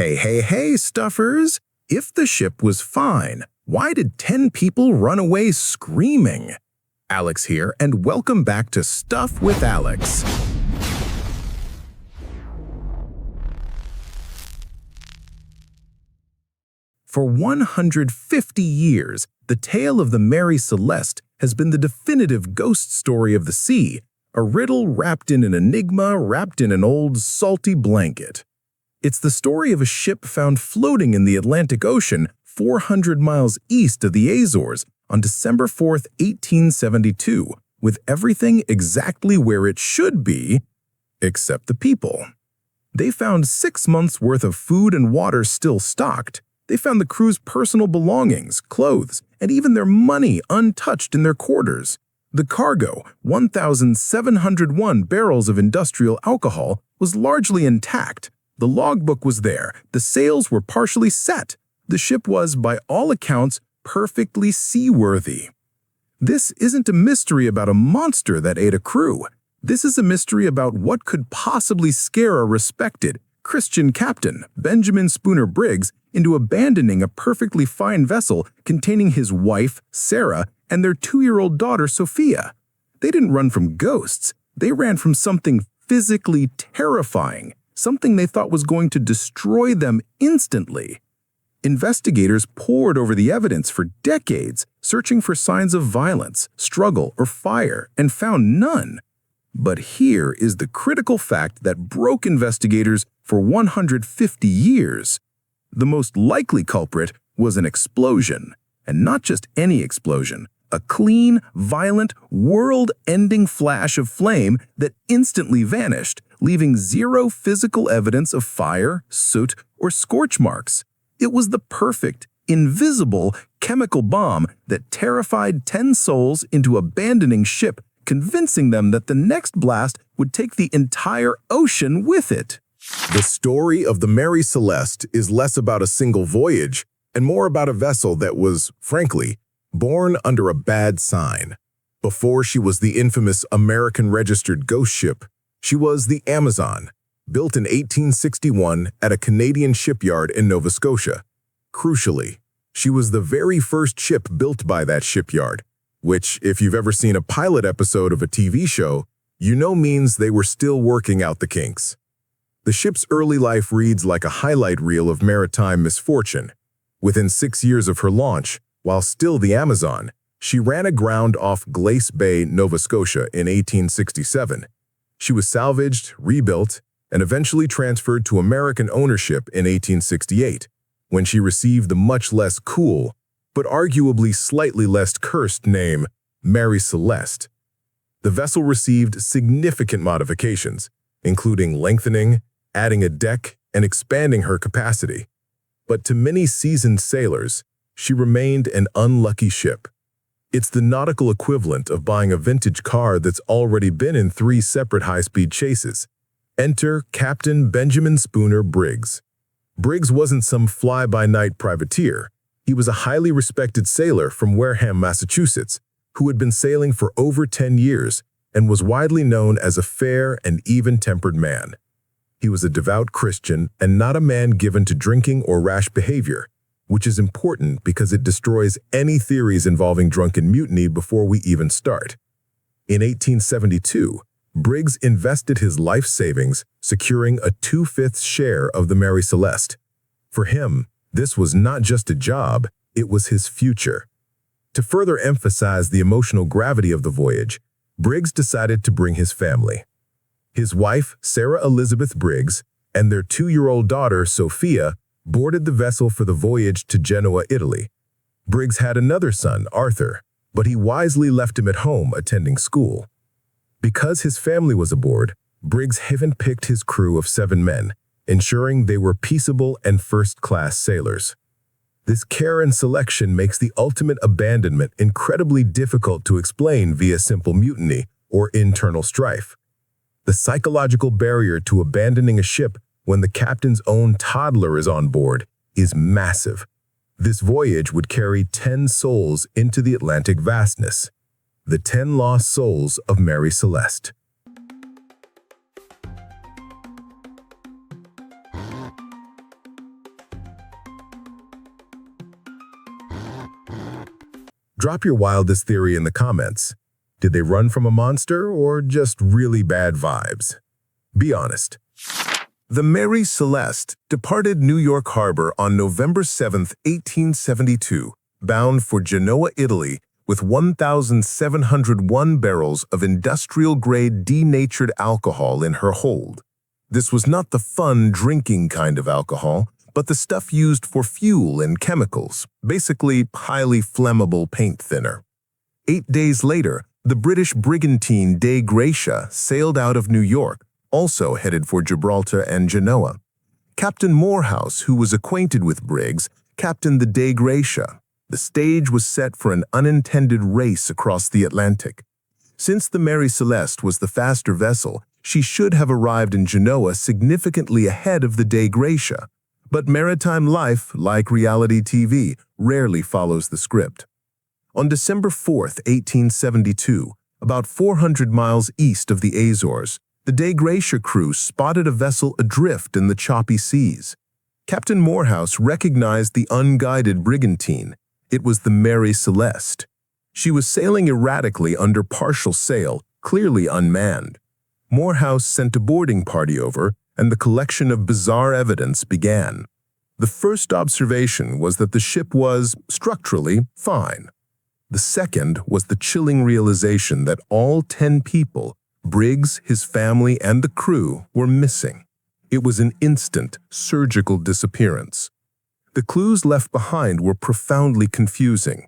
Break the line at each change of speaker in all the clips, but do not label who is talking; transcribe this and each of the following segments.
Hey, stuffers! If the ship was fine, why did 10 people run away screaming? Alex here, and welcome back to Stuff with Alex. For 150 years, the tale of the Mary Celeste has been the definitive ghost story of the sea, a riddle wrapped in an enigma wrapped in an old, salty blanket. It's the story of a ship found floating in the Atlantic Ocean 400 miles east of the Azores on December 4, 1872, with everything exactly where it should be, except the people. They found 6 months' worth of food and water still stocked. They found the crew's personal belongings, clothes, and even their money untouched in their quarters. The cargo, 1,701 barrels of industrial alcohol, was largely intact. The logbook was there. The sails were partially set. The ship was, by all accounts, perfectly seaworthy. This isn't a mystery about a monster that ate a crew. This is a mystery about what could possibly scare a respected, Christian Captain Benjamin Briggs into abandoning a perfectly fine vessel containing his wife, Sarah, and their 2-year-old daughter, Sophia. They didn't run from ghosts. They ran from something physically terrifying, something they thought was going to destroy them instantly. Investigators pored over the evidence for decades, searching for signs of violence, struggle, or fire, and found none. But here is the critical fact that broke investigators for 150 years. The most likely culprit was an explosion, and not just any explosion, a clean, violent, world-ending flash of flame that instantly vanished, leaving zero physical evidence of fire, soot, or scorch marks. It was the perfect, invisible chemical bomb that terrified 10 souls into abandoning ship, convincing them that the next blast would take the entire ocean with it.
The story of the Mary Celeste is less about a single voyage and more about a vessel that was, frankly, born under a bad sign. Before she was the infamous American-registered ghost ship, she was the Amazon, built in 1861 at a Canadian shipyard in Nova Scotia. Crucially, she was the very first ship built by that shipyard, which, if you've ever seen a pilot episode of a TV show, you know means they were still working out the kinks. The ship's early life reads like a highlight reel of maritime misfortune. Within 6 years of her launch, while still the Amazon, she ran aground off Glace Bay, Nova Scotia in 1867. She was salvaged, rebuilt, and eventually transferred to American ownership in 1868, when she received the much less cool, but arguably slightly less cursed name, Mary Celeste. The vessel received significant modifications, including lengthening, adding a deck, and expanding her capacity. But to many seasoned sailors, she remained an unlucky ship. It's the nautical equivalent of buying a vintage car that's already been in 3 separate high-speed chases. Enter Captain Benjamin Briggs. Briggs wasn't some fly-by-night privateer. He was a highly respected sailor from Wareham, Massachusetts, who had been sailing for over 10 years and was widely known as a fair and even-tempered man. He was a devout Christian and not a man given to drinking or rash behavior, which is important because it destroys any theories involving drunken mutiny before we even start. In 1872, Briggs invested his life savings, securing a 2/5 share of the Mary Celeste. For him, this was not just a job, it was his future. To further emphasize the emotional gravity of the voyage, Briggs decided to bring his family. His wife, Sarah Elizabeth Briggs, and their 2-year-old daughter, Sophia, boarded the vessel for the voyage to Genoa, Italy. Briggs had another son, Arthur, but he wisely left him at home attending school. Because his family was aboard, Briggs handpicked his crew of 7 men, ensuring they were peaceable and first-class sailors. This care and selection makes the ultimate abandonment incredibly difficult to explain via simple mutiny or internal strife. The psychological barrier to abandoning a ship when the captain's own toddler is on board is massive. This voyage would carry 10 souls into the Atlantic vastness, the 10 lost souls of Mary Celeste. Drop your wildest theory in the comments. Did they run from a monster or just really bad vibes? Be honest.
The Mary Celeste departed New York Harbor on November 7, 1872, bound for Genoa, Italy, with 1,701 barrels of industrial-grade denatured alcohol in her hold. This was not the fun drinking kind of alcohol, but the stuff used for fuel and chemicals, basically highly flammable paint thinner. 8 days later, the British brigantine Dei Gratia sailed out of New York, also headed for Gibraltar and Genoa. Captain Morehouse, who was acquainted with Briggs, captained the Dei Gratia. The stage was set for an unintended race across the Atlantic. Since the Mary Celeste was the faster vessel, she should have arrived in Genoa significantly ahead of the Dei Gratia. But maritime life, like reality TV, rarely follows the script. On December 4, 1872, about 400 miles east of the Azores, the Dei Gratia crew spotted a vessel adrift in the choppy seas. Captain Morehouse recognized the unguided brigantine. It was the Mary Celeste. She was sailing erratically under partial sail, clearly unmanned. Morehouse sent a boarding party over, and the collection of bizarre evidence began. The first observation was that the ship was, structurally, fine. The second was the chilling realization that all 10 people, Briggs, his family, and the crew, were missing. It was an instant, surgical disappearance. The clues left behind were profoundly confusing.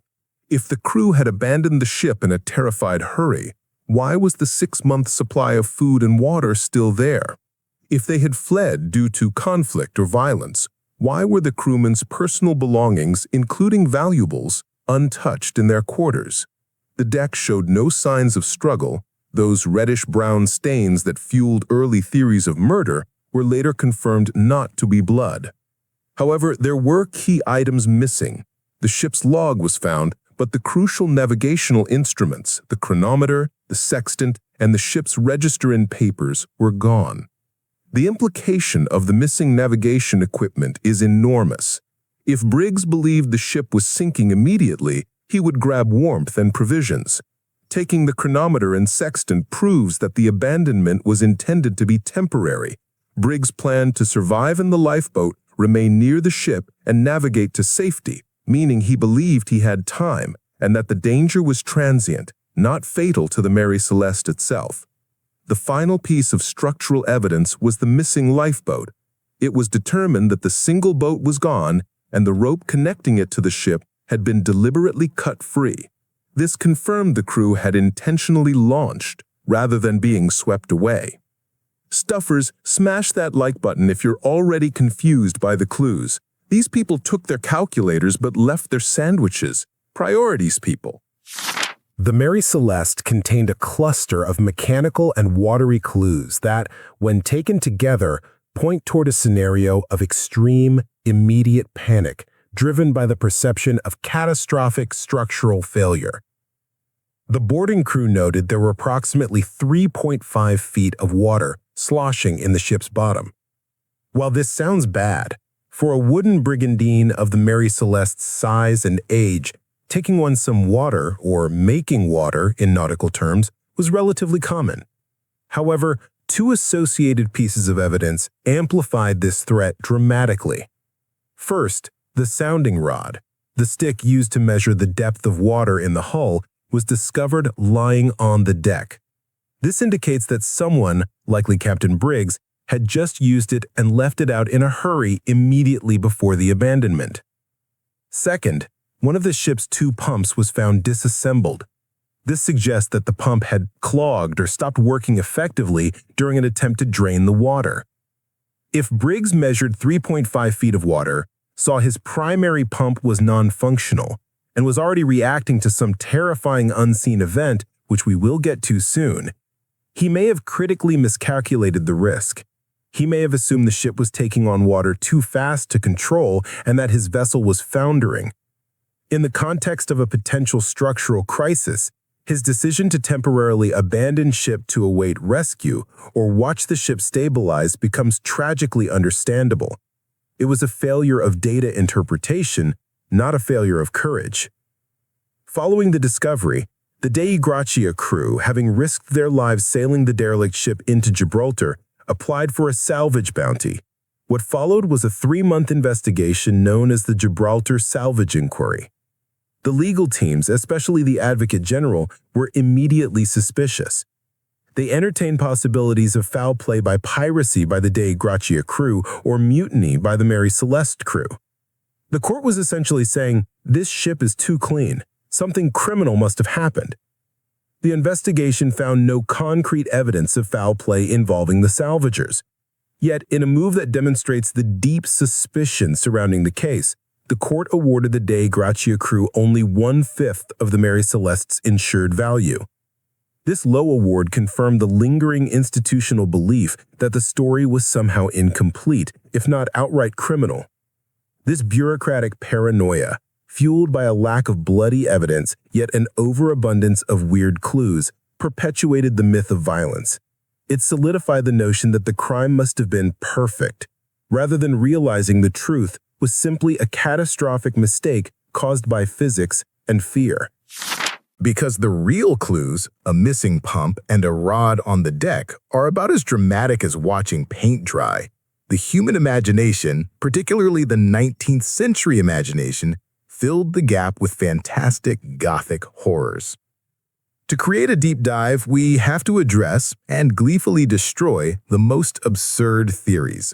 If the crew had abandoned the ship in a terrified hurry, why was the 6-month supply of food and water still there? If they had fled due to conflict or violence, why were the crewmen's personal belongings, including valuables, untouched in their quarters? The deck showed no signs of struggle. Those reddish-brown stains that fueled early theories of murder were later confirmed not to be blood. However, there were key items missing. The ship's log was found, but the crucial navigational instruments, the chronometer, the sextant, and the ship's register and papers were gone. The implication of the missing navigation equipment is enormous. If Briggs believed the ship was sinking immediately, he would grab warmth and provisions. Taking the chronometer and sextant proves that the abandonment was intended to be temporary. Briggs planned to survive in the lifeboat, remain near the ship, and navigate to safety, meaning he believed he had time and that the danger was transient, not fatal to the Mary Celeste itself. The final piece of structural evidence was the missing lifeboat. It was determined that the single boat was gone and the rope connecting it to the ship had been deliberately cut free. This confirmed the crew had intentionally launched rather than being swept away. Stuffers, smash that like button if you're already confused by the clues. These people took their calculators but left their sandwiches. Priorities, people.
The Mary Celeste contained a cluster of mechanical and watery clues that, when taken together, point toward a scenario of extreme, immediate panic, driven by the perception of catastrophic structural failure. The boarding crew noted there were approximately 3.5 feet of water sloshing in the ship's bottom. While this sounds bad, for a wooden brigantine of the Mary Celeste's size and age, taking on some water, or making water in nautical terms, was relatively common. However, 2 associated pieces of evidence amplified this threat dramatically. First, the sounding rod, the stick used to measure the depth of water in the hull, was discovered lying on the deck. This indicates that someone, likely Captain Briggs, had just used it and left it out in a hurry immediately before the abandonment. Second, one of the ship's 2 pumps was found disassembled. This suggests that the pump had clogged or stopped working effectively during an attempt to drain the water. If Briggs measured 3.5 feet of water, saw his primary pump was non-functional, and was already reacting to some terrifying unseen event, which we will get to soon, he may have critically miscalculated the risk. He may have assumed the ship was taking on water too fast to control and that his vessel was foundering. In the context of a potential structural crisis, his decision to temporarily abandon ship to await rescue or watch the ship stabilize becomes tragically understandable. It was a failure of data interpretation, not a failure of courage.
Following the discovery, the Dei Gratia crew, having risked their lives sailing the derelict ship into Gibraltar, applied for a salvage bounty. What followed was a 3-month investigation known as the Gibraltar Salvage Inquiry. The legal teams, especially the Advocate General, were immediately suspicious. They entertained possibilities of foul play by piracy by the Dei Gratia crew or mutiny by the Mary Celeste crew. The court was essentially saying, this ship is too clean. Something criminal must have happened. The investigation found no concrete evidence of foul play involving the salvagers. Yet, in a move that demonstrates the deep suspicion surrounding the case, the court awarded the Dei Gratia crew only 1/5 of the Mary Celeste's insured value. This low award confirmed the lingering institutional belief that the story was somehow incomplete, if not outright criminal. This bureaucratic paranoia, fueled by a lack of bloody evidence yet an overabundance of weird clues, perpetuated the myth of violence. It solidified the notion that the crime must have been perfect, rather than realizing the truth was simply a catastrophic mistake caused by physics and fear.
Because the real clues, a missing pump and a rod on the deck, are about as dramatic as watching paint dry, the human imagination, particularly the 19th century imagination, filled the gap with fantastic Gothic horrors. To create a deep dive, we have to address and gleefully destroy the most absurd theories.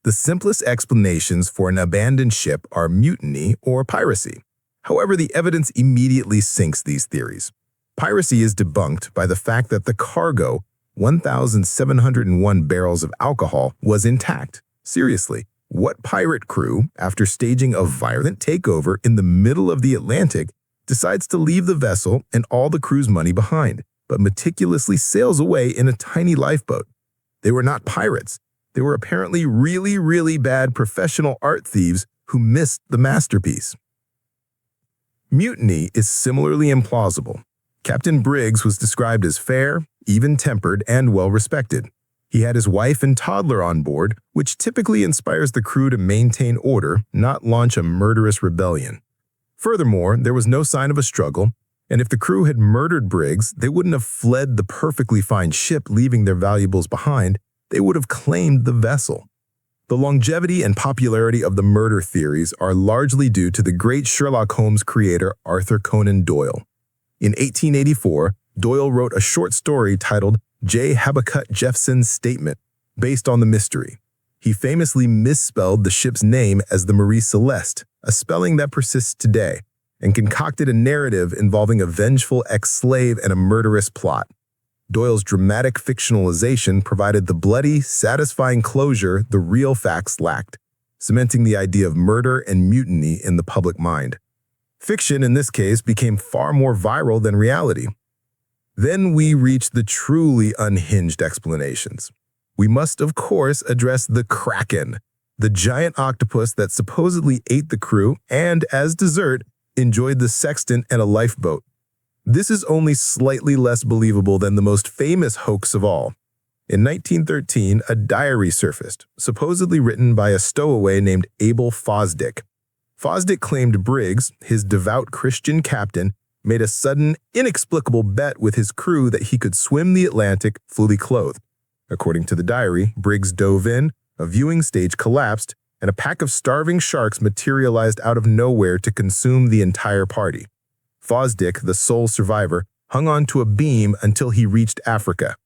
The simplest explanations for an abandoned ship are mutiny or piracy. However, the evidence immediately sinks these theories. Piracy is debunked by the fact that the cargo, 1,701 barrels of alcohol, was intact. Seriously, what pirate crew, after staging a violent takeover in the middle of the Atlantic, decides to leave the vessel and all the crew's money behind, but meticulously sails away in a tiny lifeboat? They were not pirates. They were apparently really bad professional art thieves who missed the masterpiece. Mutiny is similarly implausible. Captain Briggs was described as fair, even-tempered, and well-respected. He had his wife and toddler on board, which typically inspires the crew to maintain order, not launch a murderous rebellion. Furthermore, there was no sign of a struggle, and if the crew had murdered Briggs, they wouldn't have fled the perfectly fine ship leaving their valuables behind. They would have claimed the vessel. The longevity and popularity of the murder theories are largely due to the great Sherlock Holmes creator Arthur Conan Doyle. In 1884, Doyle wrote a short story titled J. Habakut Jephson's Statement, based on the mystery. He famously misspelled the ship's name as the Mary Celeste, a spelling that persists today, and concocted a narrative involving a vengeful ex-slave and a murderous plot. Doyle's dramatic fictionalization provided the bloody, satisfying closure the real facts lacked, cementing the idea of murder and mutiny in the public mind. Fiction, in this case, became far more viral than reality. Then we reach the truly unhinged explanations. We must, of course, address the Kraken, the giant octopus that supposedly ate the crew and, as dessert, enjoyed the sextant and a lifeboat. This is only slightly less believable than the most famous hoax of all. In 1913, a diary surfaced, supposedly written by a stowaway named Abel Fosdick. Fosdick claimed Briggs, his devout Christian captain, made a sudden, inexplicable bet with his crew that he could swim the Atlantic fully clothed. According to the diary, Briggs dove in, a viewing stage collapsed, and a pack of starving sharks materialized out of nowhere to consume the entire party. Fosdick, the sole survivor, hung on to a beam until he reached Africa.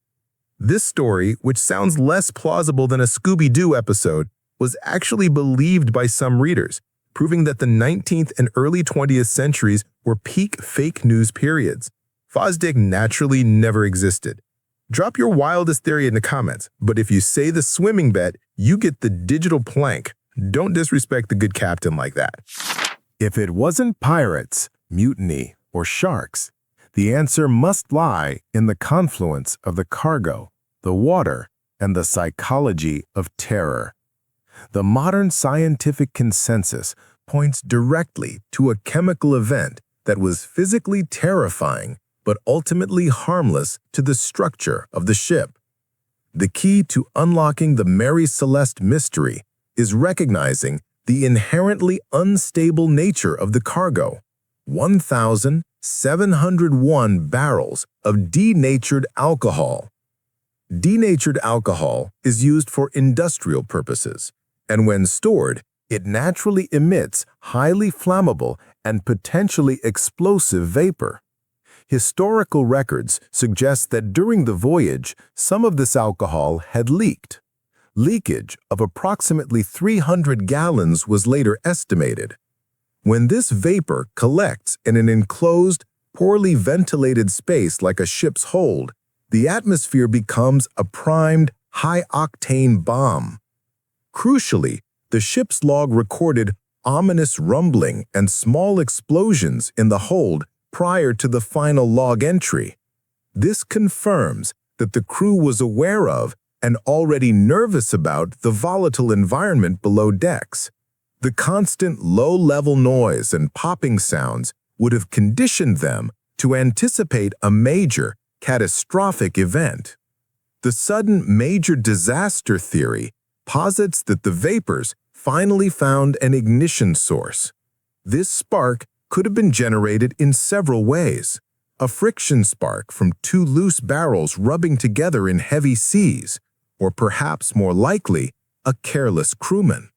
This story, which sounds less plausible than a Scooby-Doo episode, was actually believed by some readers, proving that the 19th and early 20th centuries were peak fake news periods. Fosdick naturally never existed. Drop your wildest theory in the comments, but if you say the swimming bet, you get the digital plank. Don't disrespect the good captain like that.
If it wasn't pirates, mutiny, or sharks, the answer must lie in the confluence of the cargo, the water, and the psychology of terror. The modern scientific consensus points directly to a chemical event that was physically terrifying but ultimately harmless to the structure of the ship. The key to unlocking the Mary Celeste mystery is recognizing the inherently unstable nature of the cargo. 1,701 701 barrels of denatured alcohol. Denatured alcohol is used for industrial purposes, and when stored, it naturally emits highly flammable and potentially explosive vapor. Historical records suggest that during the voyage, some of this alcohol had leaked. Leakage of approximately 300 gallons was later estimated. When this vapor collects in an enclosed, poorly ventilated space like a ship's hold, the atmosphere becomes a primed, high-octane bomb. Crucially, the ship's log recorded ominous rumbling and small explosions in the hold prior to the final log entry. This confirms that the crew was aware of and already nervous about the volatile environment below decks. The constant low-level noise and popping sounds would have conditioned them to anticipate a major, catastrophic event. The sudden major disaster theory posits that the vapors finally found an ignition source. This spark could have been generated in several ways. A friction spark from two loose barrels rubbing together in heavy seas, or perhaps more likely, a careless crewman.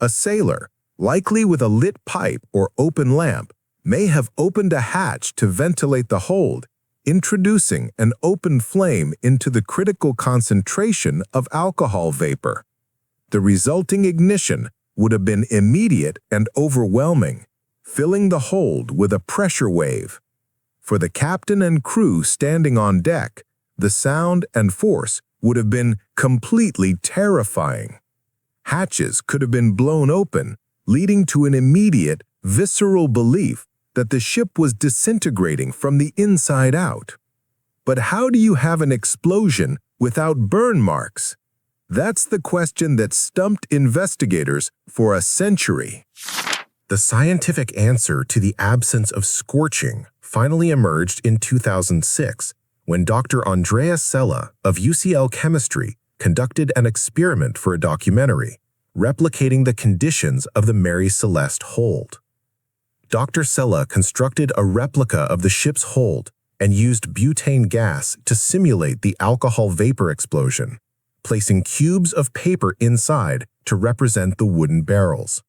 A sailor, likely with a lit pipe or open lamp, may have opened a hatch to ventilate the hold, introducing an open flame into the critical concentration of alcohol vapor. The resulting ignition would have been immediate and overwhelming, filling the hold with a pressure wave. For the captain and crew standing on deck, the sound and force would have been completely terrifying. Hatches could have been blown open, leading to an immediate, visceral belief that the ship was disintegrating from the inside out. But how do you have an explosion without burn marks? That's the question that stumped investigators for a century. The scientific answer to the absence of scorching finally emerged in 2006 when Dr. Andrea Sella of UCL Chemistry conducted an experiment for a documentary, replicating the conditions of the Mary Celeste hold. Dr. Sella constructed a replica of the ship's hold and used butane gas to simulate the alcohol vapor explosion, placing cubes of paper inside to represent the wooden barrels.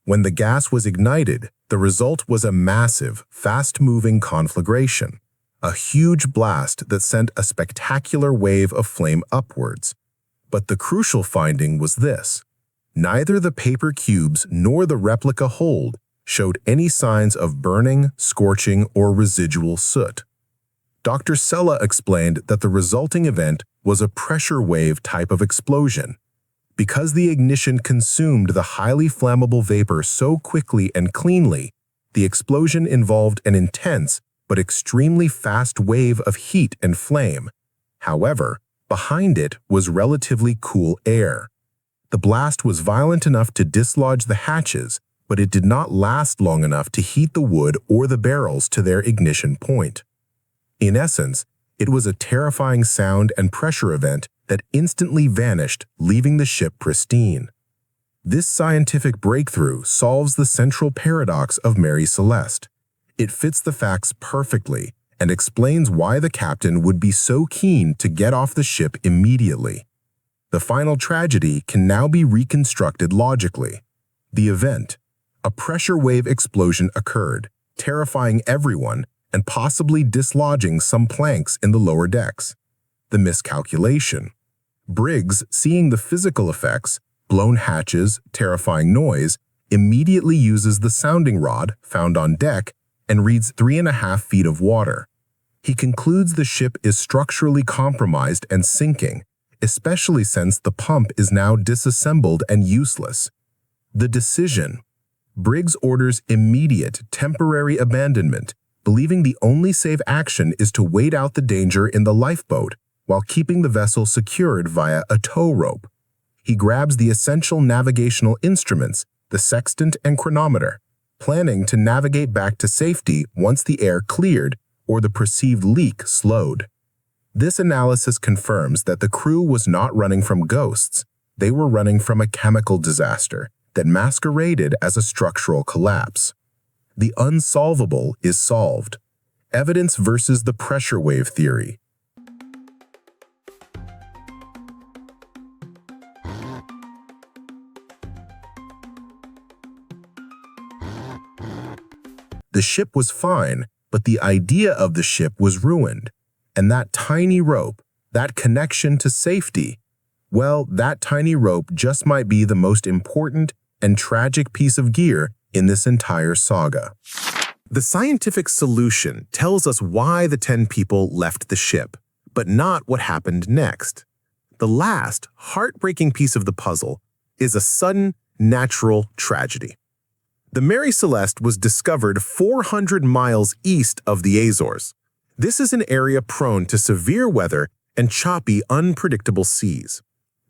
When the gas was ignited, the result was a massive, fast-moving conflagration, a huge blast that sent a spectacular wave of flame upwards. But the crucial finding was this: neither the paper cubes nor the replica hold showed any signs of burning, scorching, or residual soot. Dr. Sella explained that the resulting event was a pressure wave type of explosion. Because the ignition consumed the highly flammable vapor so quickly and cleanly, the explosion involved an intense but extremely fast wave of heat and flame. However, behind it was relatively cool air. The blast was violent enough to dislodge the hatches, but it did not last long enough to heat the wood or the barrels to their ignition point. In essence, it was a terrifying sound and pressure event that instantly vanished, leaving the ship pristine. This scientific breakthrough solves the central paradox of Mary Celeste. It fits the facts perfectly and explains why the captain would be so keen to get off the ship immediately. The final tragedy can now be reconstructed logically. The event, a pressure wave explosion, occurred, terrifying everyone and possibly dislodging some planks in the lower decks. The miscalculation. Briggs, seeing the physical effects, blown hatches, terrifying noise, immediately uses the sounding rod found on deck and reads 3.5 feet of water. He concludes the ship is structurally compromised and sinking, especially since the pump is now disassembled and useless. The decision. Briggs orders immediate, temporary abandonment, believing the only safe action is to wait out the danger in the lifeboat while keeping the vessel secured via a tow rope. He grabs the essential navigational instruments, the sextant and chronometer, planning to navigate back to safety once the air cleared or the perceived leak slowed. This analysis confirms that the crew was not running from ghosts. They were running from a chemical disaster that masqueraded as a structural collapse. The unsolvable is solved. Evidence versus the pressure wave theory. The ship was fine, but the idea of the ship was ruined. And that tiny rope, that connection to safety, well, that tiny rope just might be the most important and tragic piece of gear in this entire saga. The scientific solution tells us why the 10 people left the ship, but not what happened next. The last, heartbreaking piece of the puzzle is a sudden, natural tragedy. The Mary Celeste was discovered 400 miles east of the Azores. This is an area prone to severe weather and choppy, unpredictable seas.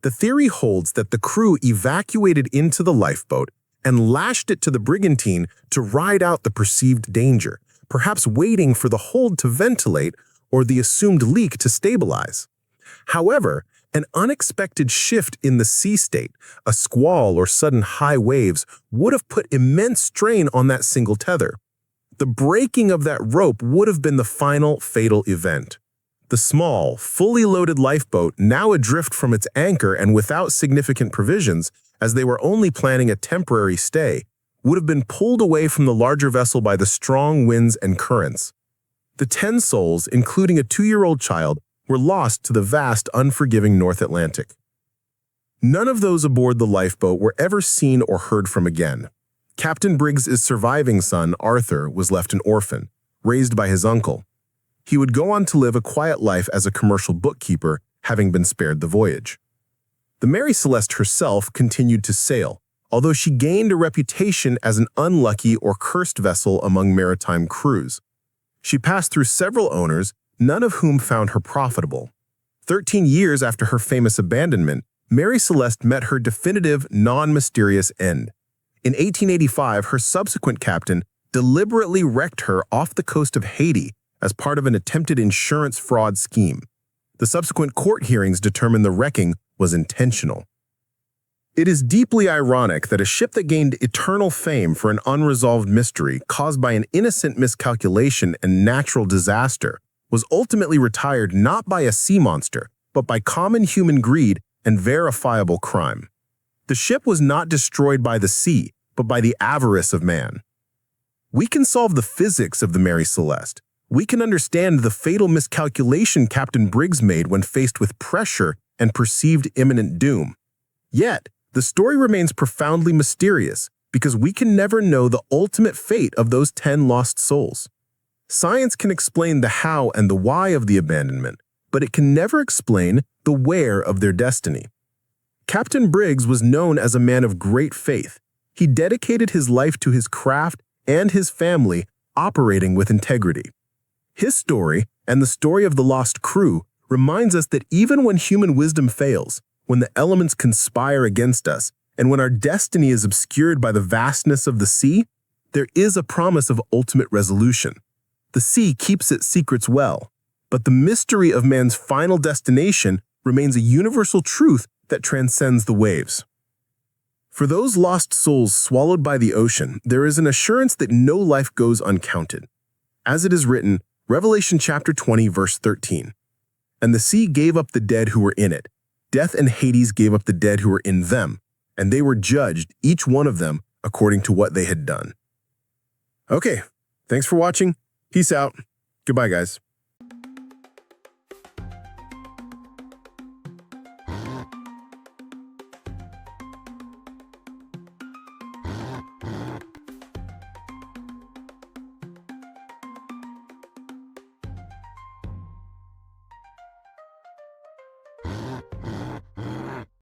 The theory holds that the crew evacuated into the lifeboat and lashed it to the brigantine to ride out the perceived danger, perhaps waiting for the hold to ventilate or the assumed leak to stabilize. However, an unexpected shift in the sea state, a squall or sudden high waves, would have put immense strain on that single tether. The breaking of that rope would have been the final fatal event. The small, fully loaded lifeboat, now adrift from its anchor and without significant provisions, as they were only planning a temporary stay, would have been pulled away from the larger vessel by the strong winds and currents. The 10 souls, including a 2-year-old child, were lost to the vast, unforgiving North Atlantic. None of those aboard the lifeboat were ever seen or heard from again. Captain Briggs' surviving son, Arthur, was left an orphan, raised by his uncle. He would go on to live a quiet life as a commercial bookkeeper, having been spared the voyage. The Mary Celeste herself continued to sail, although she gained a reputation as an unlucky or cursed vessel among maritime crews. She passed through several owners, none of whom found her profitable. 13 years after her famous abandonment, Mary Celeste met her definitive, non-mysterious end. In 1885, her subsequent captain deliberately wrecked her off the coast of Haiti as part of an attempted insurance fraud scheme. The subsequent court hearings determined the wrecking was intentional. It is deeply ironic that a ship that gained eternal fame for an unresolved mystery caused by an innocent miscalculation and natural disaster was ultimately retired not by a sea monster, but by common human greed and verifiable crime. The ship was not destroyed by the sea, but by the avarice of man. We can solve the physics of the Mary Celeste. We can understand the fatal miscalculation Captain Briggs made when faced with pressure and perceived imminent doom. Yet, the story remains profoundly mysterious because we can never know the ultimate fate of those 10 lost souls. Science can explain the how and the why of the abandonment, but it can never explain the where of their destiny. Captain Briggs was known as a man of great faith. He dedicated his life to his craft and his family, operating with integrity. His story, and the story of the lost crew, reminds us that even when human wisdom fails, when the elements conspire against us, and when our destiny is obscured by the vastness of the sea, there is a promise of ultimate resolution. The sea keeps its secrets well, but the mystery of man's final destination remains a universal truth that transcends the waves. For those lost souls swallowed by the ocean, there is an assurance that no life goes uncounted. As it is written, Revelation chapter 20, verse 13, "And the sea gave up the dead who were in it. Death and Hades gave up the dead who were in them, and they were judged, each one of them, according to what they had done." Okay, thanks for watching. Peace out. Goodbye, guys.